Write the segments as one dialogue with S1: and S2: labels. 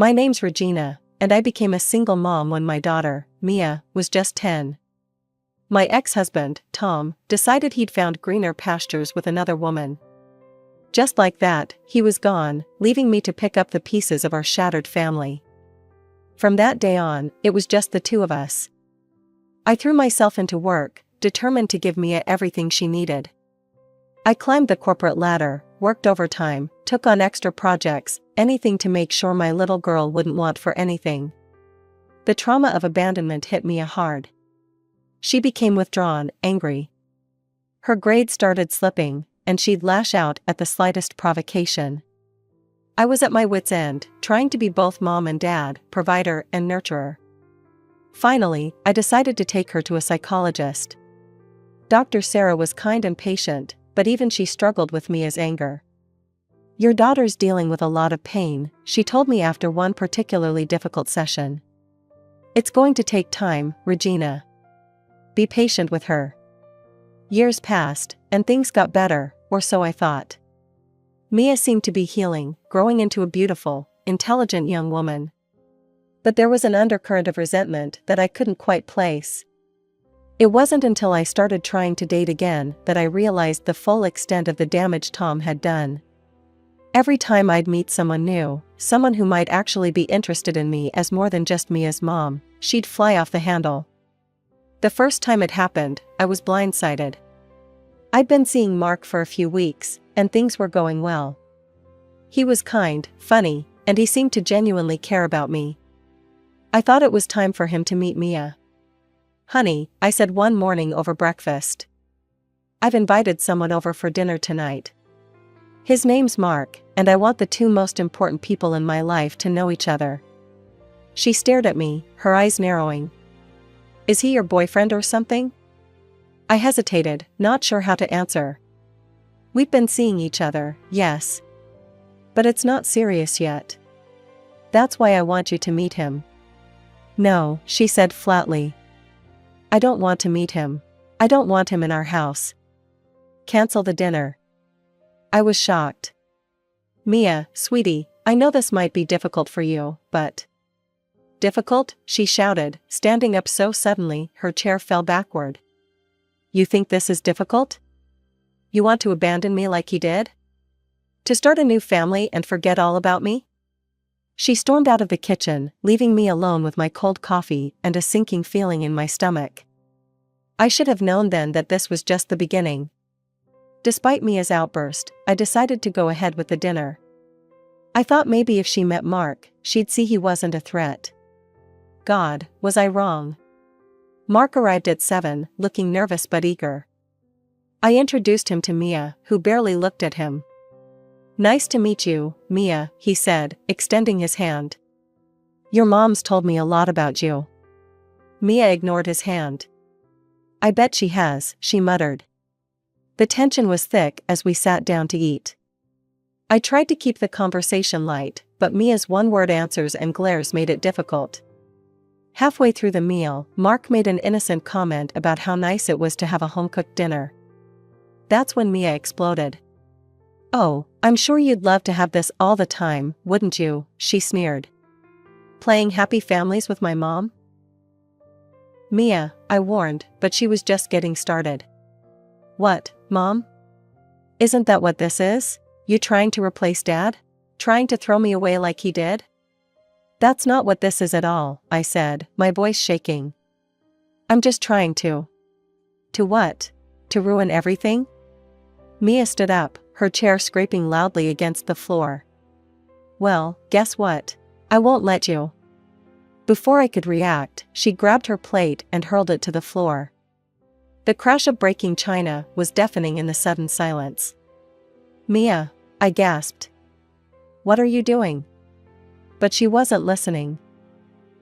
S1: My name's Regina, and I became a single mom when my daughter, Mia, was just 10. My ex-husband, Tom, decided he'd found greener pastures with another woman. Just like that, he was gone, leaving me to pick up the pieces of our shattered family. From that day on, it was just the two of us. I threw myself into work, determined to give Mia everything she needed. I climbed the corporate ladder, worked overtime, took on extra projects, anything to make sure my little girl wouldn't want for anything. The trauma of abandonment hit Mia hard. She became withdrawn, angry. Her grades started slipping, and she'd lash out at the slightest provocation. I was at my wit's end, trying to be both mom and dad, provider and nurturer. Finally, I decided to take her to a psychologist. Dr. Sarah was kind and patient, but even she struggled with Mia's anger. "Your daughter's dealing with a lot of pain," she told me after one particularly difficult session. "It's going to take time, Regina. Be patient with her." Years passed, and things got better, or so I thought. Mia seemed to be healing, growing into a beautiful, intelligent young woman. But there was an undercurrent of resentment that I couldn't quite place. It wasn't until I started trying to date again that I realized the full extent of the damage Tom had done. Every time I'd meet someone new, someone who might actually be interested in me as more than just Mia's mom, she'd fly off the handle. The first time it happened, I was blindsided. I'd been seeing Mark for a few weeks, and things were going well. He was kind, funny, and he seemed to genuinely care about me. I thought it was time for him to meet Mia. "Honey," I said one morning over breakfast. "I've invited someone over for dinner tonight. His name's Mark, and I want the two most important people in my life to know each other." She stared at me, her eyes narrowing. "Is he your boyfriend or something?" I hesitated, not sure how to answer. "We've been seeing each other, yes. But it's not serious yet. That's why I want you to meet him." "No," she said flatly. "I don't want to meet him. I don't want him in our house. Cancel the dinner." I was shocked. "Mia, sweetie, I know this might be difficult for you, but..." "Difficult?" she shouted, standing up so suddenly, her chair fell backward. "You think this is difficult? You want to abandon me like he did? To start a new family and forget all about me?" She stormed out of the kitchen, leaving me alone with my cold coffee and a sinking feeling in my stomach. I should have known then that this was just the beginning. Despite Mia's outburst, I decided to go ahead with the dinner. I thought maybe if she met Mark, she'd see he wasn't a threat. God, was I wrong? Mark arrived at 7, looking nervous but eager. I introduced him to Mia, who barely looked at him. "Nice to meet you, Mia," he said, extending his hand. "Your mom's told me a lot about you." Mia ignored his hand. "I bet she has," she muttered. The tension was thick as we sat down to eat. I tried to keep the conversation light, but Mia's one-word answers and glares made it difficult. Halfway through the meal, Mark made an innocent comment about how nice it was to have a home-cooked dinner. That's when Mia exploded. "Oh, I'm sure you'd love to have this all the time, wouldn't you?" she sneered. "Playing happy families with my mom?" "Mia," I warned, but she was just getting started. "What, Mom? Isn't that what this is? You trying to replace Dad? Trying to throw me away like he did?" "That's not what this is at all," I said, my voice shaking. "I'm just trying to..." "To what? To ruin everything?" Mia stood up, her chair scraping loudly against the floor. "Well, guess what? I won't let you." Before I could react, she grabbed her plate and hurled it to the floor. The crash of breaking china was deafening in the sudden silence. "Mia," I gasped. "What are you doing?" But she wasn't listening.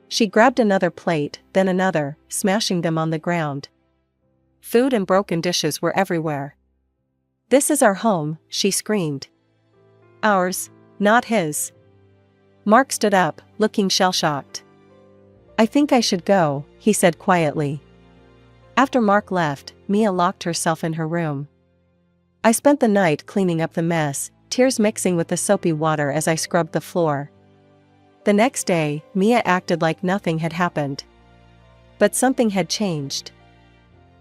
S1: She grabbed another plate, then another, smashing them on the ground. Food and broken dishes were everywhere. "This is our home," she screamed. "Ours, not his." Mark stood up, looking shell-shocked. "I think I should go," he said quietly. After Mark left, Mia locked herself in her room. I spent the night cleaning up the mess, tears mixing with the soapy water as I scrubbed the floor. The next day, Mia acted like nothing had happened. But something had changed.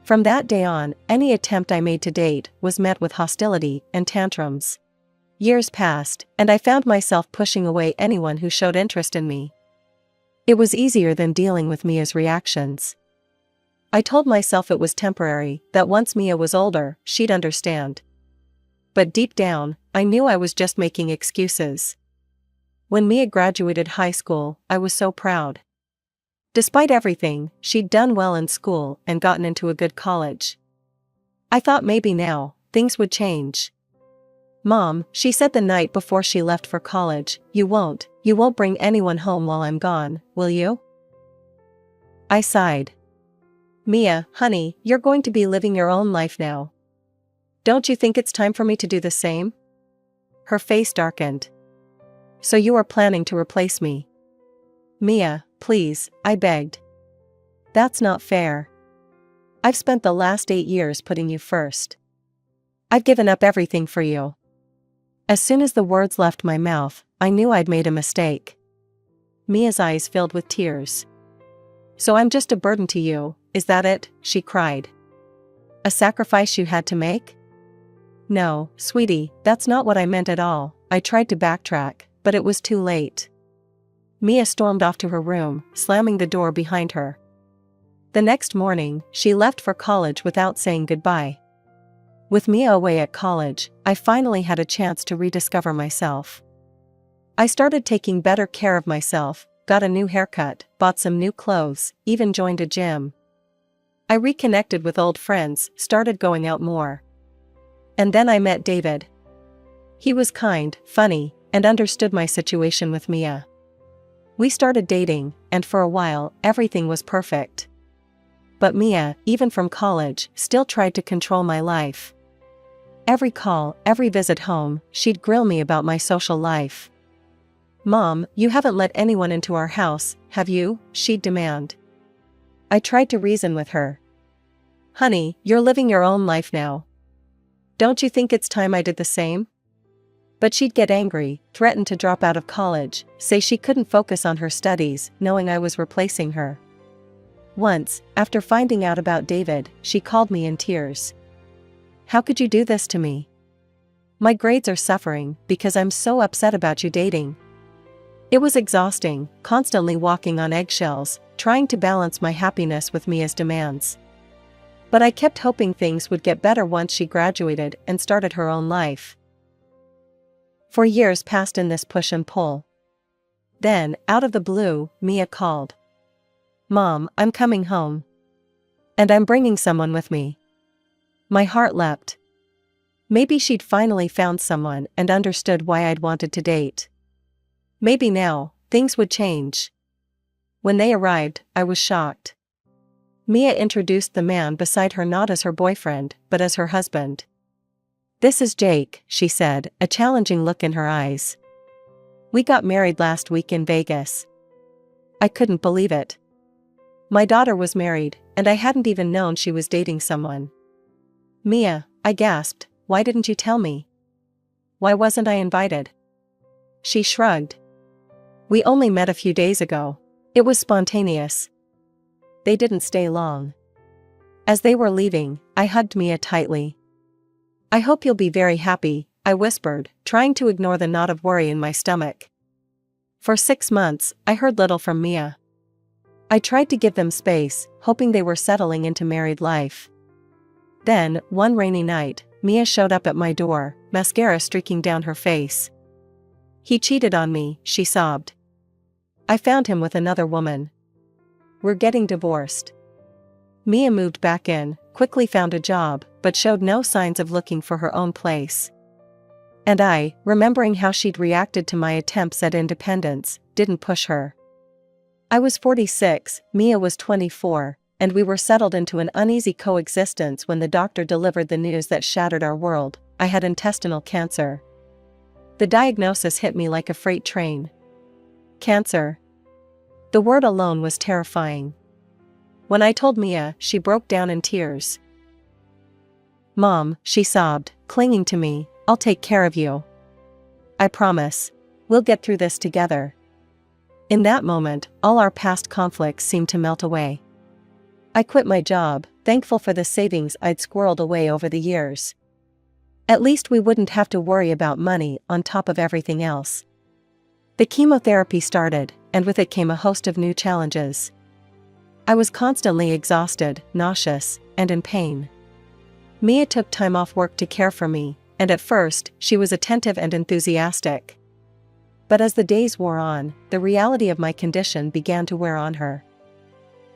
S1: From that day on, any attempt I made to date was met with hostility and tantrums. Years passed, and I found myself pushing away anyone who showed interest in me. It was easier than dealing with Mia's reactions. I told myself it was temporary, that once Mia was older, she'd understand. But deep down, I knew I was just making excuses. When Mia graduated high school, I was so proud. Despite everything, she'd done well in school and gotten into a good college. I thought maybe now, things would change. "Mom," she said the night before she left for college, you won't bring anyone home while I'm gone, will you?" I sighed. "Mia, honey, you're going to be living your own life now. Don't you think it's time for me to do the same?" Her face darkened. "So you are planning to replace me?" "Mia, please," I begged. "That's not fair. I've spent the last 8 years putting you first. I've given up everything for you." As soon as the words left my mouth, I knew I'd made a mistake. Mia's eyes filled with tears. "So I'm just a burden to you, is that it?" she cried. "A sacrifice you had to make?" "No, sweetie, that's not what I meant at all." I tried to backtrack, but it was too late. Mia stormed off to her room, slamming the door behind her. The next morning, she left for college without saying goodbye. With Mia away at college, I finally had a chance to rediscover myself. I started taking better care of myself, got a new haircut, bought some new clothes, even joined a gym. I reconnected with old friends, started going out more. And then I met David. He was kind, funny, and understood my situation with Mia. We started dating, and for a while, everything was perfect. But Mia, even from college, still tried to control my life. Every call, every visit home, she'd grill me about my social life. "Mom, you haven't let anyone into our house, have you?" she'd demand. I tried to reason with her. "Honey, you're living your own life now. Don't you think it's time I did the same?" But she'd get angry, threaten to drop out of college, say she couldn't focus on her studies, knowing I was replacing her. Once, after finding out about David, she called me in tears. "How could you do this to me? My grades are suffering because I'm so upset about you dating." It was exhausting, constantly walking on eggshells, trying to balance my happiness with Mia's demands. But I kept hoping things would get better once she graduated and started her own life. 4 years passed in this push and pull. Then, out of the blue, Mia called. "Mom, I'm coming home. And I'm bringing someone with me." My heart leapt. Maybe she'd finally found someone and understood why I'd wanted to date. Maybe now, things would change. When they arrived, I was shocked. Mia introduced the man beside her not as her boyfriend, but as her husband. "This is Jake," she said, a challenging look in her eyes. "We got married last week in Vegas." I couldn't believe it. My daughter was married, and I hadn't even known she was dating someone. "Mia," I gasped, "why didn't you tell me? Why wasn't I invited?" She shrugged. "We only met a few days ago. It was spontaneous." They didn't stay long. As they were leaving, I hugged Mia tightly. "I hope you'll be very happy," I whispered, trying to ignore the knot of worry in my stomach. For 6 months, I heard little from Mia. I tried to give them space, hoping they were settling into married life. Then, one rainy night, Mia showed up at my door, mascara streaking down her face. "He cheated on me," she sobbed. "I found him with another woman. We're getting divorced." Mia moved back in, quickly found a job, but showed no signs of looking for her own place. And I, remembering how she'd reacted to my attempts at independence, didn't push her. I was 46, Mia was 24, and we were settled into an uneasy coexistence when the doctor delivered the news that shattered our world. I had intestinal cancer. The diagnosis hit me like a freight train. Cancer. The word alone was terrifying. When I told Mia, she broke down in tears. "Mom," she sobbed, clinging to me, "I'll take care of you. I promise. We'll get through this together." In that moment, all our past conflicts seemed to melt away. I quit my job, thankful for the savings I'd squirreled away over the years. At least we wouldn't have to worry about money on top of everything else. The chemotherapy started, and with it came a host of new challenges. I was constantly exhausted, nauseous, and in pain. Mia took time off work to care for me, and at first, she was attentive and enthusiastic. But as the days wore on, the reality of my condition began to wear on her.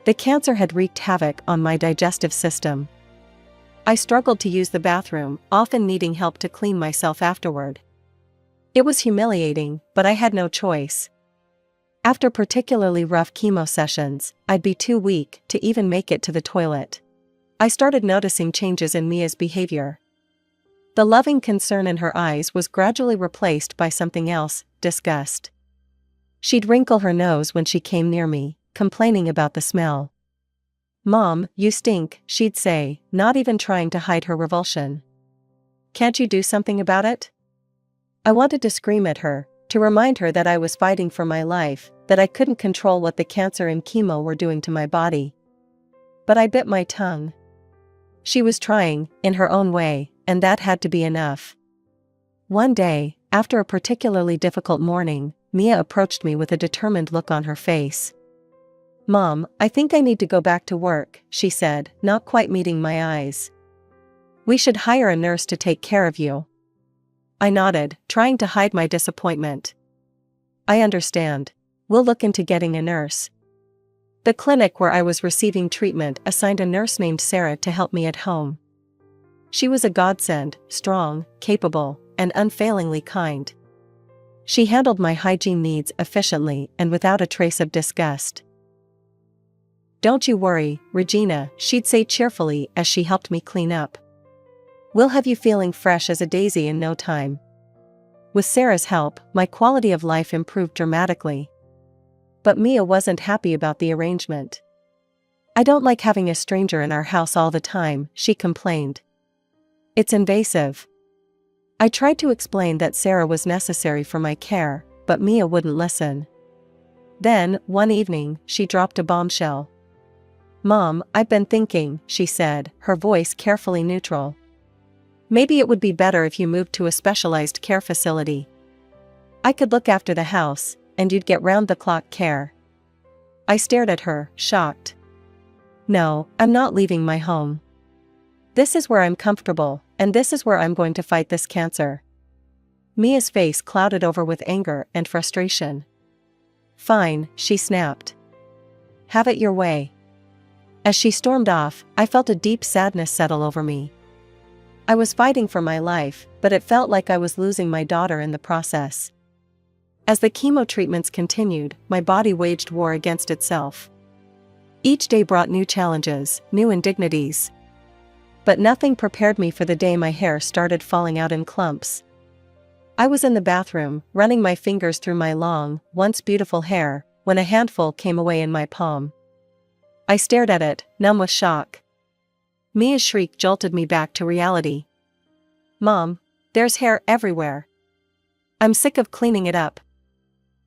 S1: The cancer had wreaked havoc on my digestive system. I struggled to use the bathroom, often needing help to clean myself afterward. It was humiliating, but I had no choice. After particularly rough chemo sessions, I'd be too weak to even make it to the toilet. I started noticing changes in Mia's behavior. The loving concern in her eyes was gradually replaced by something else, disgust. She'd wrinkle her nose when she came near me, complaining about the smell. "Mom, you stink," she'd say, not even trying to hide her revulsion. "Can't you do something about it?" I wanted to scream at her, to remind her that I was fighting for my life, that I couldn't control what the cancer and chemo were doing to my body. But I bit my tongue. She was trying, in her own way, and that had to be enough. One day, after a particularly difficult morning, Mia approached me with a determined look on her face. "Mom, I think I need to go back to work," she said, not quite meeting my eyes. "We should hire a nurse to take care of you." I nodded, trying to hide my disappointment. "I understand. We'll look into getting a nurse." The clinic where I was receiving treatment assigned a nurse named Sarah to help me at home. She was a godsend, strong, capable, and unfailingly kind. She handled my hygiene needs efficiently and without a trace of disgust. "Don't you worry, Regina," she'd say cheerfully as she helped me clean up. "We'll have you feeling fresh as a daisy in no time." With Sarah's help, my quality of life improved dramatically. But Mia wasn't happy about the arrangement. "I don't like having a stranger in our house all the time," she complained. "It's invasive." I tried to explain that Sarah was necessary for my care, but Mia wouldn't listen. Then, one evening, she dropped a bombshell. "Mom, I've been thinking," she said, her voice carefully neutral. "Maybe it would be better if you moved to a specialized care facility. I could look after the house, and you'd get round-the-clock care." I stared at her, shocked. "No, I'm not leaving my home. This is where I'm comfortable, and this is where I'm going to fight this cancer." Mia's face clouded over with anger and frustration. "Fine," she snapped. "Have it your way." As she stormed off, I felt a deep sadness settle over me. I was fighting for my life, but it felt like I was losing my daughter in the process. As the chemo treatments continued, my body waged war against itself. Each day brought new challenges, new indignities. But nothing prepared me for the day my hair started falling out in clumps. I was in the bathroom, running my fingers through my long, once beautiful hair, when a handful came away in my palm. I stared at it, numb with shock. Mia's shriek jolted me back to reality. "Mom, there's hair everywhere. I'm sick of cleaning it up."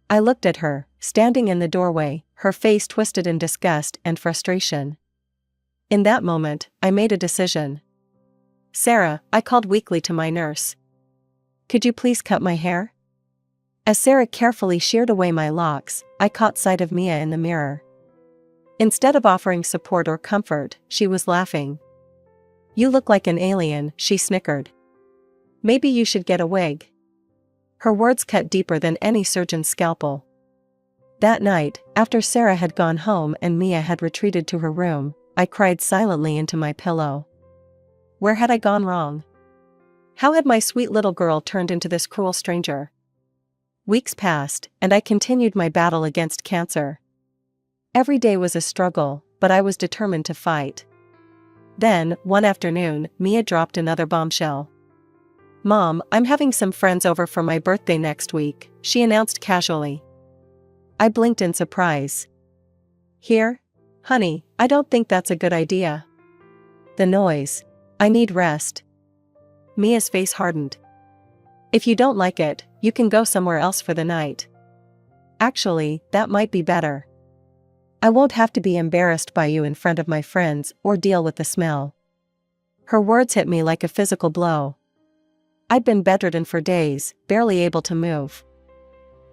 S1: I looked at her, standing in the doorway, her face twisted in disgust and frustration. In that moment, I made a decision. "Sarah," I called weakly to my nurse. "Could you please cut my hair?" As Sarah carefully sheared away my locks, I caught sight of Mia in the mirror. Instead of offering support or comfort, she was laughing. "You look like an alien," she snickered. "Maybe you should get a wig." Her words cut deeper than any surgeon's scalpel. That night, after Sarah had gone home and Mia had retreated to her room, I cried silently into my pillow. Where had I gone wrong? How had my sweet little girl turned into this cruel stranger? Weeks passed, and I continued my battle against cancer. Every day was a struggle, but I was determined to fight. Then, one afternoon, Mia dropped another bombshell. "Mom, I'm having some friends over for my birthday next week," she announced casually. I blinked in surprise. "Here? Honey, I don't think that's a good idea." "The noise. I need rest." Mia's face hardened. "If you don't like it, you can go somewhere else for the night." Actually, that might be better. I won't have to be embarrassed by you in front of my friends or deal with the smell. Her words hit me like a physical blow. I'd been bedridden for days, barely able to move.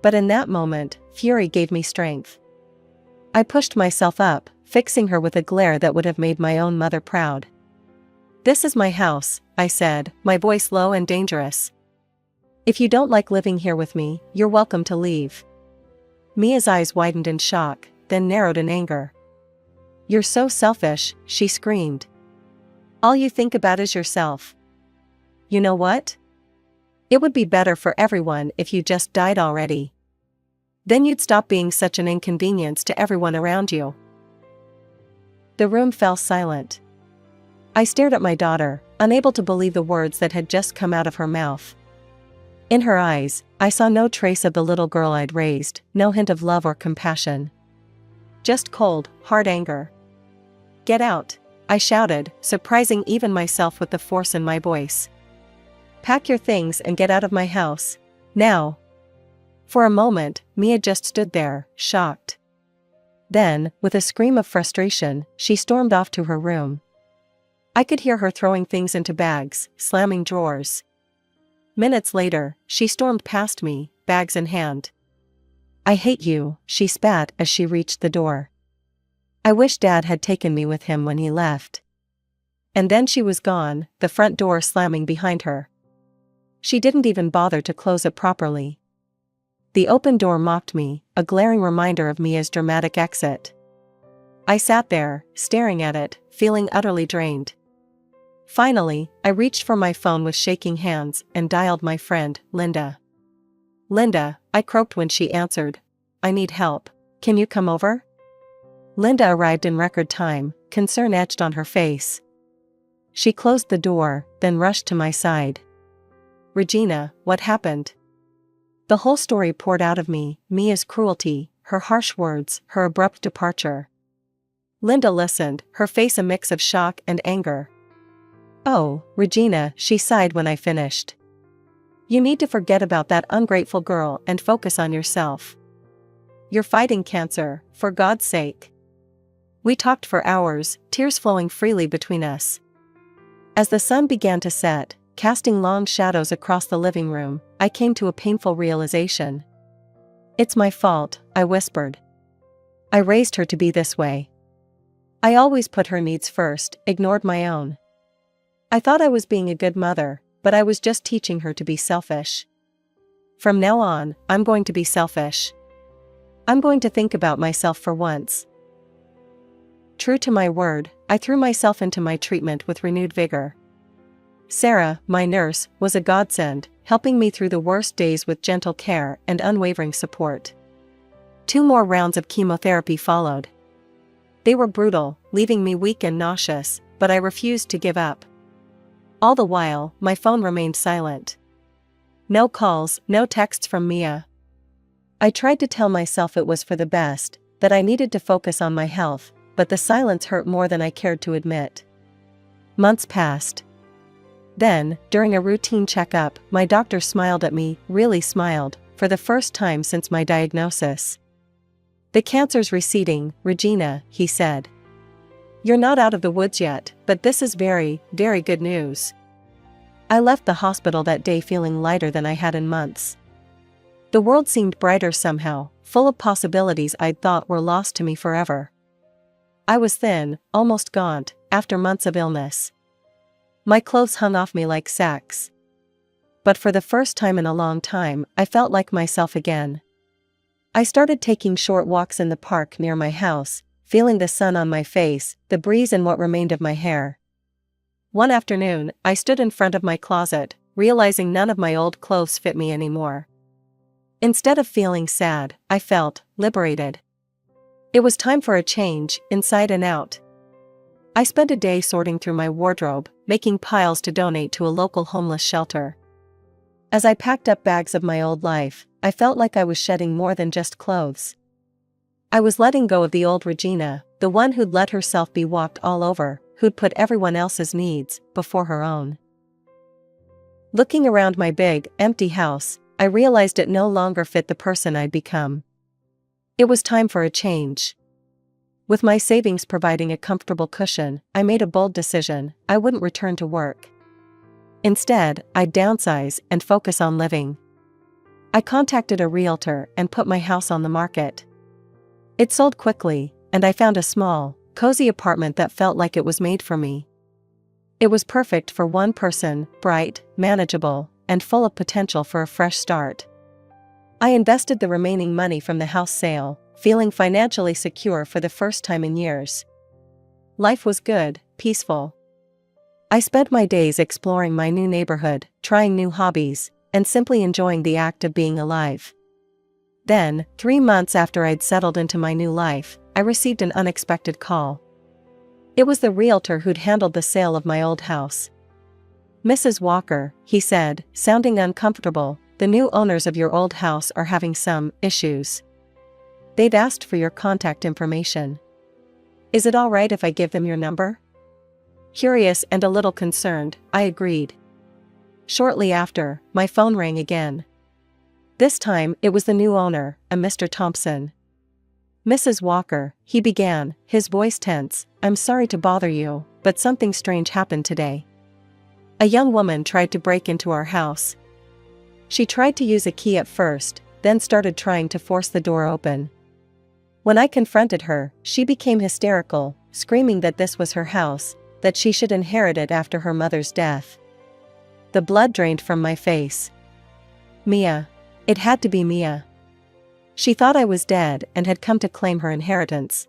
S1: But in that moment, fury gave me strength. I pushed myself up, fixing her with a glare that would have made my own mother proud. "This is my house," I said, my voice low and dangerous. "If you don't like living here with me, you're welcome to leave." Mia's eyes widened in shock, then narrowed in anger. "You're so selfish," she screamed. "All you think about is yourself. You know what? It would be better for everyone if you just died already. Then you'd stop being such an inconvenience to everyone around you." The room fell silent. I stared at my daughter, unable to believe the words that had just come out of her mouth. In her eyes, I saw no trace of the little girl I'd raised, no hint of love or compassion. Just cold, hard anger. "Get out," I shouted, surprising even myself with the force in my voice. "Pack your things and get out of my house. Now." For a moment, Mia just stood there, shocked. Then, with a scream of frustration, she stormed off to her room. I could hear her throwing things into bags, slamming drawers. Minutes later, she stormed past me, bags in hand. "I hate you," she spat as she reached the door. "I wish Dad had taken me with him when he left." And then she was gone, the front door slamming behind her. She didn't even bother to close it properly. The open door mocked me, a glaring reminder of Mia's dramatic exit. I sat there, staring at it, feeling utterly drained. Finally, I reached for my phone with shaking hands and dialed my friend, Linda. "Linda," I croaked when she answered. "I need help. Can you come over?" Linda arrived in record time, concern etched on her face. She closed the door, then rushed to my side. "Regina, what happened?" The whole story poured out of me, Mia's cruelty, her harsh words, her abrupt departure. Linda listened, her face a mix of shock and anger. "Oh, Regina," she sighed when I finished. "You need to forget about that ungrateful girl and focus on yourself. You're fighting cancer, for God's sake." We talked for hours, tears flowing freely between us. As the sun began to set, casting long shadows across the living room, I came to a painful realization. "It's my fault," I whispered. "I raised her to be this way. I always put her needs first, ignored my own. I thought I was being a good mother, but I was just teaching her to be selfish. From now on, I'm going to be selfish. I'm going to think about myself for once." True to my word, I threw myself into my treatment with renewed vigor. Sarah, my nurse, was a godsend, helping me through the worst days with gentle care and unwavering support. 2 more rounds of chemotherapy followed. They were brutal, leaving me weak and nauseous, but I refused to give up. All the while, my phone remained silent. No calls, no texts from Mia. I tried to tell myself it was for the best, that I needed to focus on my health, but the silence hurt more than I cared to admit. Months passed. Then, during a routine checkup, my doctor smiled at me, really smiled, for the first time since my diagnosis. "The cancer's receding, Regina," he said. "You're not out of the woods yet, but this is very, very good news." I left the hospital that day feeling lighter than I had in months. The world seemed brighter somehow, full of possibilities I'd thought were lost to me forever. I was thin, almost gaunt, after months of illness. My clothes hung off me like sacks. But for the first time in a long time, I felt like myself again. I started taking short walks in the park near my house, feeling the sun on my face, the breeze in what remained of my hair. One afternoon, I stood in front of my closet, realizing none of my old clothes fit me anymore. Instead of feeling sad, I felt liberated. It was time for a change, inside and out. I spent a day sorting through my wardrobe, making piles to donate to a local homeless shelter. As I packed up bags of my old life, I felt like I was shedding more than just clothes. I was letting go of the old Regina, the one who'd let herself be walked all over, who'd put everyone else's needs before her own. Looking around my big, empty house, I realized it no longer fit the person I'd become. It was time for a change. With my savings providing a comfortable cushion, I made a bold decision: I wouldn't return to work. Instead, I'd downsize and focus on living. I contacted a realtor and put my house on the market. It sold quickly, and I found a small, cozy apartment that felt like it was made for me. It was perfect for one person, bright, manageable, and full of potential for a fresh start. I invested the remaining money from the house sale, feeling financially secure for the first time in years. Life was good, peaceful. I spent my days exploring my new neighborhood, trying new hobbies, and simply enjoying the act of being alive. Then, 3 months after I'd settled into my new life, I received an unexpected call. It was the realtor who'd handled the sale of my old house. "Mrs. Walker," he said, sounding uncomfortable, "the new owners of your old house are having some issues. They've asked for your contact information. Is it all right if I give them your number?" Curious and a little concerned, I agreed. Shortly after, my phone rang again. This time, it was the new owner, a Mr. Thompson. "Mrs. Walker," he began, his voice tense, "I'm sorry to bother you, but something strange happened today. A young woman tried to break into our house. She tried to use a key at first, then started trying to force the door open. When I confronted her, she became hysterical, screaming that this was her house, that she should inherit it after her mother's death." The blood drained from my face. Mia. It had to be Mia. She thought I was dead and had come to claim her inheritance.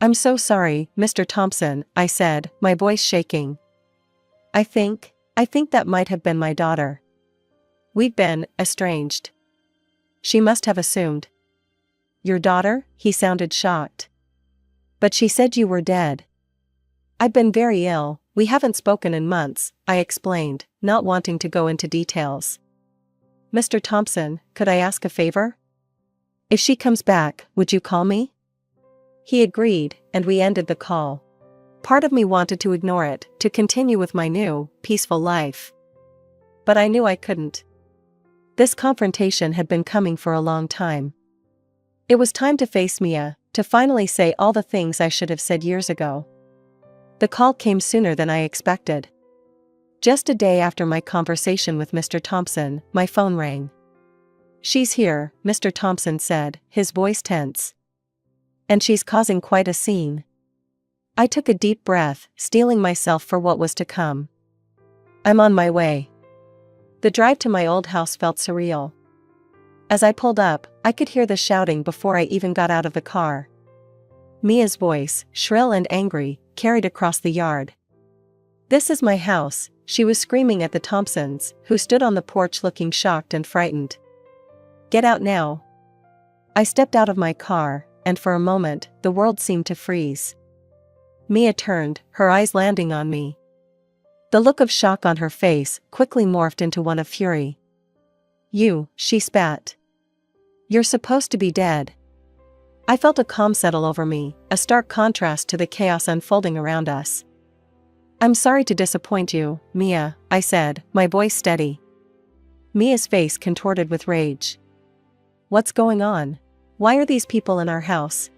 S1: "I'm so sorry, Mr. Thompson," I said, my voice shaking. I think that might have been my daughter. We've been estranged. She must have assumed." "Your daughter?" He sounded shocked. "But she said you were dead." "I've been very ill, we haven't spoken in months," I explained, not wanting to go into details. "Mr. Thompson, could I ask a favor? If she comes back, would you call me?" He agreed, and we ended the call. Part of me wanted to ignore it, to continue with my new, peaceful life. But I knew I couldn't. This confrontation had been coming for a long time. It was time to face Mia, to finally say all the things I should have said years ago. The call came sooner than I expected. Just a day after my conversation with Mr. Thompson, my phone rang. "She's here," Mr. Thompson said, his voice tense. "And she's causing quite a scene." I took a deep breath, steeling myself for what was to come. "I'm on my way." The drive to my old house felt surreal. As I pulled up, I could hear the shouting before I even got out of the car. Mia's voice, shrill and angry, carried across the yard. "This is my house," she was screaming at the Thompsons, who stood on the porch looking shocked and frightened. "Get out now." I stepped out of my car, and for a moment, the world seemed to freeze. Mia turned, her eyes landing on me. The look of shock on her face quickly morphed into one of fury. "You," she spat. "You're supposed to be dead." I felt a calm settle over me, a stark contrast to the chaos unfolding around us. "I'm sorry to disappoint you, Mia," I said, my voice steady. Mia's face contorted with rage. "What's going on? Why are these people in our house?"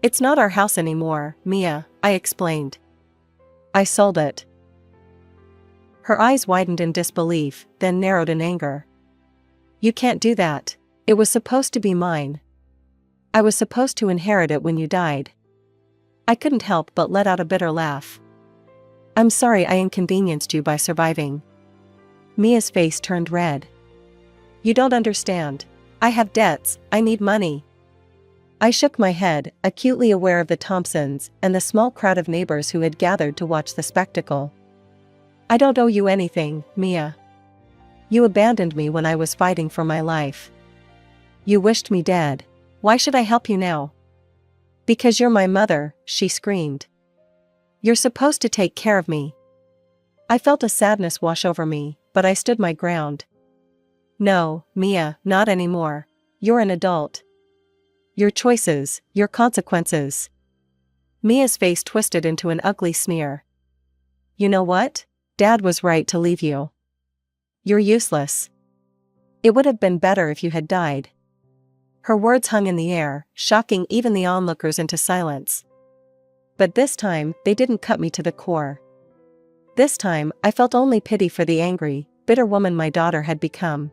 S1: "It's not our house anymore, Mia," I explained. "I sold it." Her eyes widened in disbelief, then narrowed in anger. "You can't do that. It was supposed to be mine. I was supposed to inherit it when you died." I couldn't help but let out a bitter laugh. "I'm sorry I inconvenienced you by surviving." Mia's face turned red. "You don't understand. I have debts, I need money." I shook my head, acutely aware of the Thompsons and the small crowd of neighbors who had gathered to watch the spectacle. "I don't owe you anything, Mia. You abandoned me when I was fighting for my life. You wished me dead. Why should I help you now?" "Because you're my mother," she screamed. "You're supposed to take care of me." I felt a sadness wash over me, but I stood my ground. "No, Mia, not anymore. You're an adult. Your choices, your consequences." Mia's face twisted into an ugly sneer. "You know what? Dad was right to leave you. You're useless. It would have been better if you had died." Her words hung in the air, shocking even the onlookers into silence. But this time, they didn't cut me to the core. This time, I felt only pity for the angry, bitter woman my daughter had become.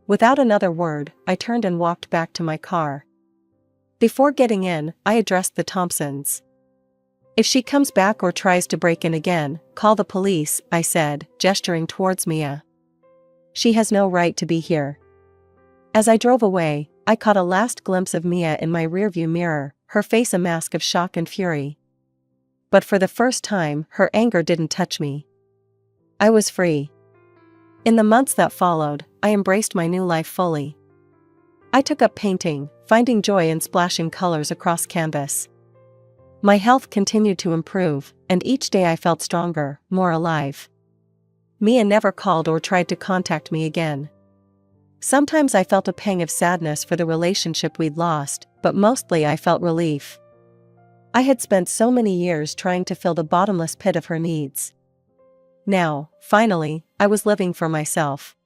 S1: Without another word, I turned and walked back to my car. Before getting in, I addressed the Thompsons. "If she comes back or tries to break in again, call the police," I said, gesturing towards Mia. "She has no right to be here." As I drove away, I caught a last glimpse of Mia in my rearview mirror, her face a mask of shock and fury. But for the first time, her anger didn't touch me. I was free. In the months that followed, I embraced my new life fully. I took up painting, finding joy in splashing colors across canvas. My health continued to improve, and each day I felt stronger, more alive. Mia never called or tried to contact me again. Sometimes I felt a pang of sadness for the relationship we'd lost, but mostly I felt relief. I had spent so many years trying to fill the bottomless pit of her needs. Now, finally, I was living for myself.